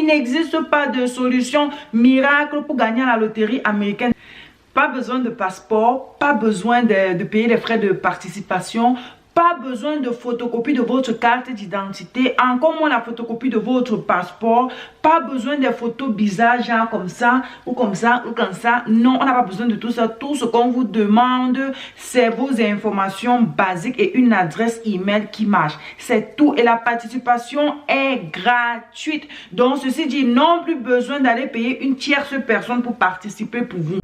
Il n'existe pas de solution miracle pour gagner à la loterie américaine. Pas besoin de passeport, pas besoin de payer les frais de participation, pas besoin de photocopie de votre carte d'identité, encore moins la photocopie de votre passeport, pas besoin des photos bizarres, genre comme ça, ou comme ça, ou comme ça. Non, on n'a pas besoin de tout ça. Tout ce qu'on vous demande, c'est vos informations basiques et une adresse email qui marche. C'est tout. Et la participation est gratuite. Donc, ceci dit, non plus besoin d'aller payer une tierce personne pour participer pour vous.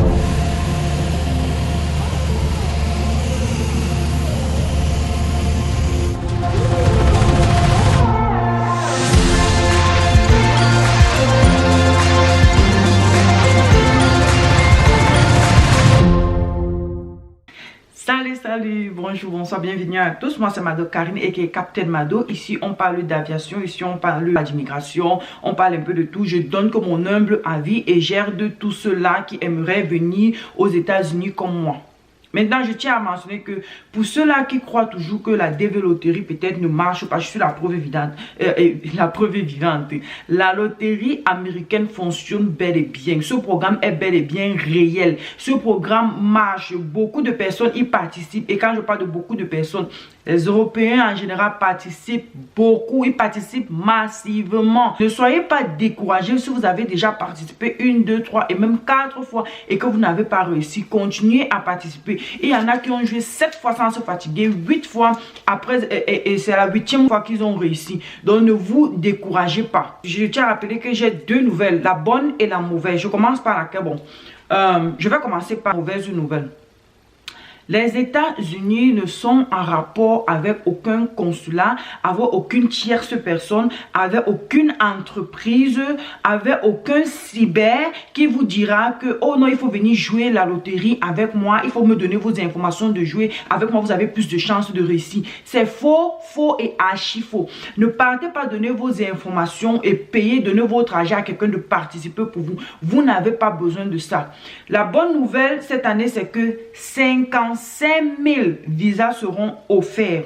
Salut, bonjour, bonsoir, bienvenue à tous. Moi c'est Mado Karine et qui est Captain Mado. Ici on parle d'aviation, ici on parle d'immigration, on parle un peu de tout. Je donne que mon humble avis et gère de tout cela qui aimerait venir aux États-Unis comme moi. Maintenant, je tiens à mentionner que pour ceux-là qui croient toujours que la loterie peut-être ne marche pas, je suis la preuve vivante. La loterie américaine fonctionne bel et bien. Ce programme est bel et bien réel. Ce programme marche. Beaucoup de personnes y participent. Et quand je parle de beaucoup de personnes, les Européens en général participent beaucoup. Ils participent massivement. Ne soyez pas découragés si vous avez déjà participé 1, 2, 3 et même 4 fois et que vous n'avez pas réussi. Continuez à participer. Et il y en a qui ont joué 7 fois sans se fatiguer, 8 fois après, et c'est la 8e fois qu'ils ont réussi. Donc ne vous découragez pas. Je tiens à rappeler que j'ai 2 nouvelles, la bonne et la mauvaise. Je commence par laquelle? Bon, je vais commencer par la mauvaise nouvelle. Les États-Unis ne sont en rapport avec aucun consulat, avec aucune tierce personne, avec aucune entreprise, avec aucun cyber qui vous dira que oh non, il faut venir jouer la loterie avec moi, il faut me donner vos informations de jouer avec moi, vous avez plus de chances de réussir. C'est faux, faux et archi faux. Ne partez pas donner vos informations et payer, donner votre argent à quelqu'un de participer pour vous. Vous n'avez pas besoin de ça. La bonne nouvelle cette année, c'est que 55 000 visas seront offerts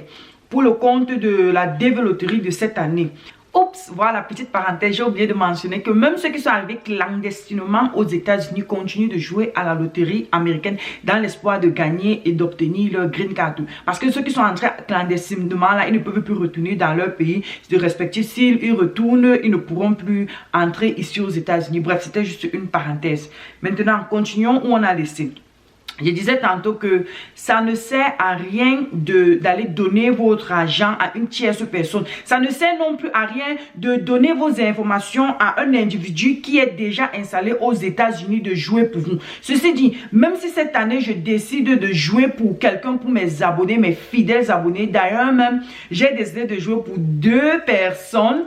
pour le compte de la loterie de cette année. Oups, voilà, petite parenthèse, j'ai oublié de mentionner que même ceux qui sont arrivés clandestinement aux États-Unis continuent de jouer à la loterie américaine dans l'espoir de gagner et d'obtenir leur green card. Parce que ceux qui sont entrés clandestinement, là, ils ne peuvent plus retourner dans leur pays de respectif. S'ils retournent, ils ne pourront plus entrer ici aux États-Unis. Bref, c'était juste une parenthèse. Maintenant, continuons où on a laissé. Je disais tantôt que ça ne sert à rien d'aller donner votre argent à une tierce personne. Ça ne sert non plus à rien de donner vos informations à un individu qui est déjà installé aux États-Unis de jouer pour vous. Ceci dit, même si cette année je décide de jouer pour quelqu'un, pour mes abonnés, mes fidèles abonnés, d'ailleurs même, j'ai décidé de jouer pour 2 personnes.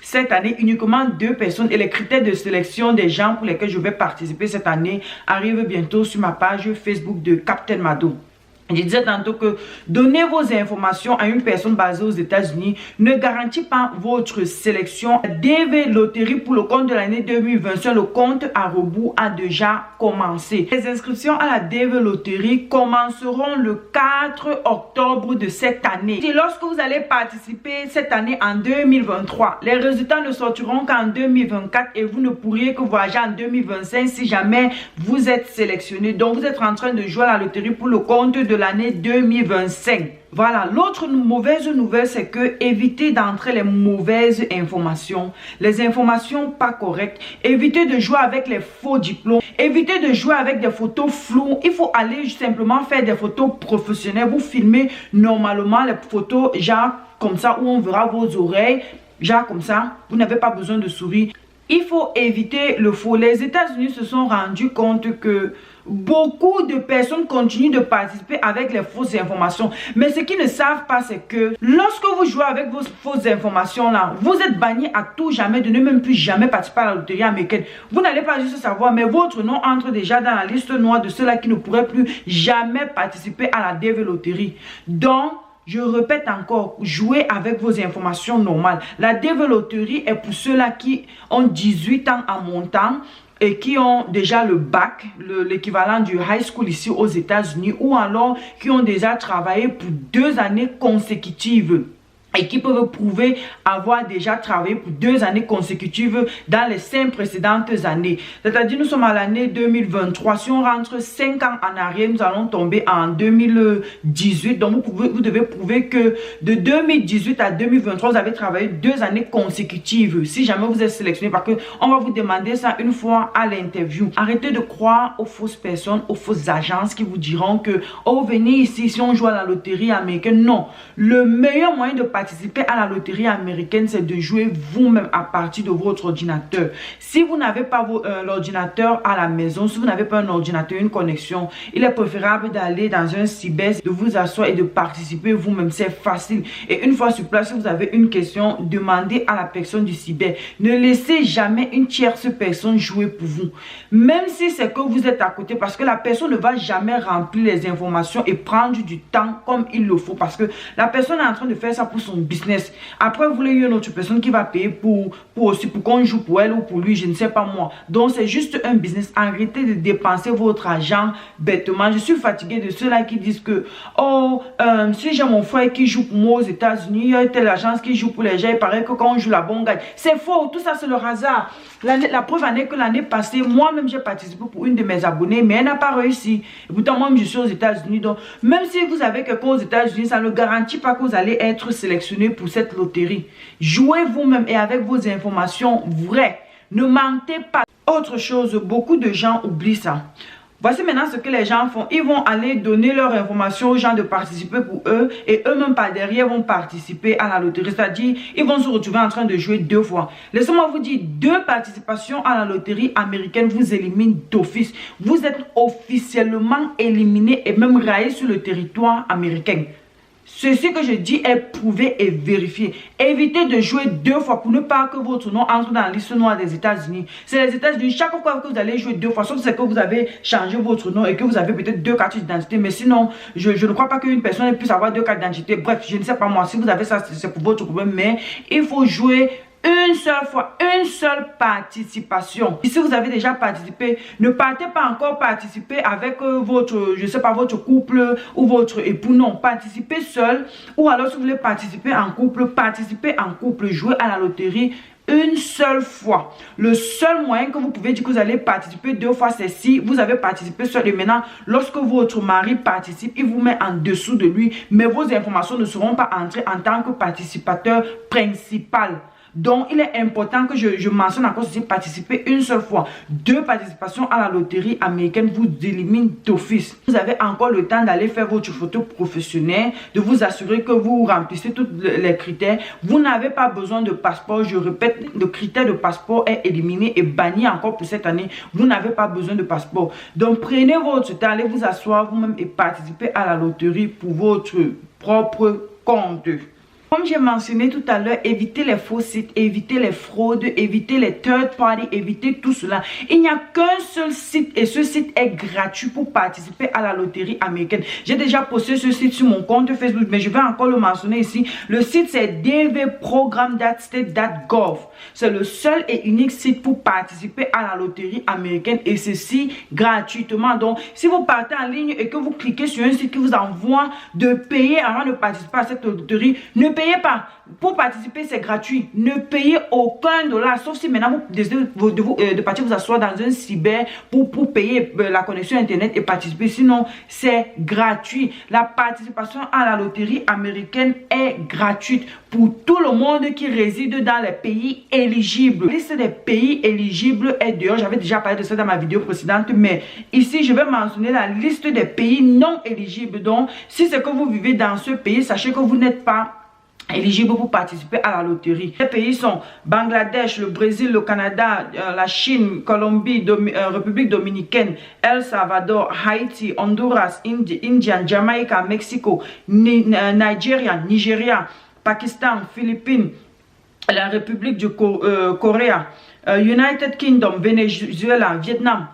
Cette année, uniquement 2 personnes et les critères de sélection des gens pour lesquels je vais participer cette année arrivent bientôt sur ma page Facebook de Captain Mado. Je disais tantôt que donner vos informations à une personne basée aux États-Unis ne garantit pas votre sélection. La DV Loterie pour le compte de l'année 2021, le compte à rebours a déjà commencé. Les inscriptions à la DV Loterie commenceront le 4 octobre de cette année. Et lorsque vous allez participer cette année en 2023, les résultats ne sortiront qu'en 2024 et vous ne pourriez que voyager en 2025 si jamais vous êtes sélectionné. Donc vous êtes en train de jouer à la loterie pour le compte de l'année 2025. Voilà, l'autre mauvaise nouvelle, c'est que évitez d'entrer les mauvaises informations, les informations pas correctes. Évitez de jouer avec les faux diplômes. Évitez de jouer avec des photos floues. Il faut aller simplement faire des photos professionnelles. Vous filmez normalement les photos, genre comme ça, où on verra vos oreilles, genre comme ça. Vous n'avez pas besoin de sourire. Il faut éviter le faux. Les États-Unis se sont rendus compte que beaucoup de personnes continuent de participer avec les fausses informations. Mais ce qu'ils ne savent pas, c'est que lorsque vous jouez avec vos fausses informations là, vous êtes banni à tout jamais de ne même plus jamais participer à la loterie américaine. Vous n'allez pas juste savoir, mais votre nom entre déjà dans la liste noire de ceux-là qui ne pourraient plus jamais participer à la DV Loterie. Donc, je répète encore, jouez avec vos informations normales. La DV Loterie est pour ceux-là qui ont 18 ans en montant et qui ont déjà le bac, l'équivalent du high school ici aux États-Unis, ou alors qui ont déjà travaillé pour 2 années consécutives. et qui peuvent prouver avoir déjà travaillé pour 2 années consécutives dans les 5 précédentes années. C'est-à-dire, nous sommes à l'année 2023. Si on rentre 5 ans en arrière, nous allons tomber en 2018. Donc, vous devez prouver que de 2018 à 2023, vous avez travaillé 2 années consécutives. Si jamais vous êtes sélectionné, parce qu'on va vous demander ça une fois à l'interview. Arrêtez de croire aux fausses personnes, aux fausses agences qui vous diront que, oh, venez ici si on joue à la loterie américaine. Non. Le meilleur moyen de participer à la loterie américaine, c'est de jouer vous-même à partir de votre ordinateur. Si vous n'avez pas l'ordinateur à la maison, si vous n'avez pas un ordinateur, une connexion, il est préférable d'aller dans un cyber, de vous asseoir et de participer vous-même. C'est facile. Et une fois sur place, si vous avez une question, demandez à la personne du cyber. Ne laissez jamais une tierce personne jouer pour vous. Même si c'est que vous êtes à côté, parce que la personne ne va jamais remplir les informations et prendre du temps comme il le faut. Parce que la personne est en train de faire ça pour son business. Après, vous voulez une autre personne qui va payer pour qu'on joue pour elle ou pour lui, je ne sais pas moi. Donc, c'est juste un business. Arrêtez de dépenser votre argent bêtement. Je suis fatiguée de ceux-là qui disent que, oh, si j'ai mon frère qui joue pour moi aux États-Unis, il y a telle agence qui joue pour les gens, il paraît que quand on joue là-bas, on gagne. C'est faux. Tout ça, c'est le hasard. La preuve en est que l'année passée, moi-même, j'ai participé pour une de mes abonnées, mais elle n'a pas réussi. Et pourtant, moi, je suis aux États-Unis. Donc, même si vous avez quelqu'un aux États-Unis, ça ne garantit pas que vous allez être sélectionné pour cette loterie. Jouez vous-même et avec vos informations vraies. Ne mentez pas. Autre chose, beaucoup de gens oublient ça. Voici maintenant ce que les gens font. Ils vont aller donner leur information aux gens de participer pour eux et eux-mêmes par derrière vont participer à la loterie. C'est-à-dire, ils vont se retrouver en train de jouer 2 fois. Laissez-moi vous dire, 2 participations à la loterie américaine vous éliminent d'office. Vous êtes officiellement éliminé et même raillé sur le territoire américain. Ceci que je dis est prouvé et vérifié. Évitez de jouer 2 fois pour ne pas que votre nom entre dans la liste noire des États-Unis. C'est les États-Unis. Chaque fois que vous allez jouer 2 fois, sauf c'est que vous avez changé votre nom et que vous avez peut-être 2 cartes d'identité. Mais sinon, je ne crois pas qu'une personne puisse avoir 2 cartes d'identité. Bref, je ne sais pas moi. Si vous avez ça, c'est pour votre problème. Mais il faut jouer une seule fois, une seule participation. Si vous avez déjà participé, ne partez pas encore participer avec votre, je sais pas, votre couple ou votre époux. Non, participez seul. Ou alors si vous voulez participer en couple, participez en couple. Jouez à la loterie une seule fois. Le seul moyen que vous pouvez dire que vous allez participer 2 fois, c'est si vous avez participé seul. Et maintenant, lorsque votre mari participe, il vous met en dessous de lui, mais vos informations ne seront pas entrées en tant que participateur principal. Donc, il est important que je mentionne encore ceci, participer une seule fois. 2 participations à la loterie américaine vous éliminent d'office. Vous avez encore le temps d'aller faire votre photo professionnelle, de vous assurer que vous remplissez tous les critères. Vous n'avez pas besoin de passeport. Je répète, le critère de passeport est éliminé et banni encore pour cette année. Vous n'avez pas besoin de passeport. Donc, prenez votre temps, allez vous asseoir vous-même et participez à la loterie pour votre propre compte. Comme j'ai mentionné tout à l'heure, évitez les faux sites, évitez les fraudes, évitez les third party, évitez tout cela. Il n'y a qu'un seul site et ce site est gratuit pour participer à la loterie américaine. J'ai déjà posté ce site sur mon compte Facebook, mais je vais encore le mentionner ici. Le site c'est dvprogram.state.gov. C'est le seul et unique site pour participer à la loterie américaine et ceci gratuitement. Donc, si vous partez en ligne et que vous cliquez sur un site qui vous envoie de payer avant de participer à cette loterie, ne payez pas. Pour participer, c'est gratuit. Ne payez aucun dollar, sauf si maintenant vous décidez de partir vous asseoir dans un cyber pour payer la connexion internet et participer. Sinon, c'est gratuit. La participation à la loterie américaine est gratuite pour tout le monde qui réside dans les pays éligibles. La liste des pays éligibles est dehors. J'avais déjà parlé de ça dans ma vidéo précédente, mais ici, je vais mentionner la liste des pays non éligibles. Donc, si c'est que vous vivez dans ce pays, sachez que vous n'êtes pas éligible pour participer à la loterie. Les pays sont Bangladesh, le Brésil, le Canada, la Chine, Colombie, République dominicaine, El Salvador, Haïti, Honduras, India, Jamaïque, Mexico, Nigeria, Pakistan, Philippines, la République du Corée, United Kingdom, Venezuela, Vietnam.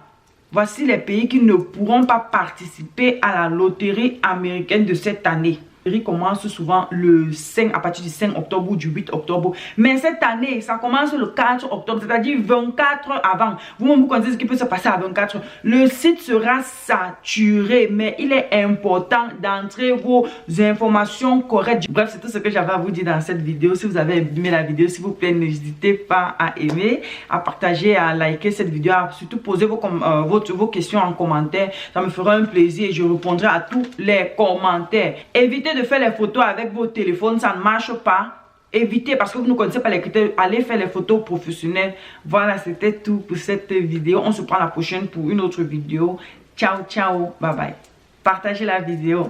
Voici les pays qui ne pourront pas participer à la loterie américaine de cette année. commence souvent le 5, à partir du 5 octobre ou du 8 octobre. Mais cette année, ça commence le 4 octobre, c'est-à-dire 24 heures avant. Vous-même, vous connaissez ce qui peut se passer à 24 heures. Le site sera saturé, mais il est important d'entrer vos informations correctes. Bref, c'est tout ce que j'avais à vous dire dans cette vidéo. Si vous avez aimé la vidéo, s'il vous plaît, n'hésitez pas à aimer, à partager, à liker cette vidéo, à surtout poser vos questions en commentaire. Ça me fera un plaisir et je répondrai à tous les commentaires. Évitez de faire les photos avec vos téléphones, ça ne marche pas. Évitez, parce que vous ne connaissez pas les critères, allez faire les photos professionnelles. Voilà, c'était tout pour cette vidéo. On se prend la prochaine pour une autre vidéo. Ciao, ciao, bye bye. Partagez la vidéo.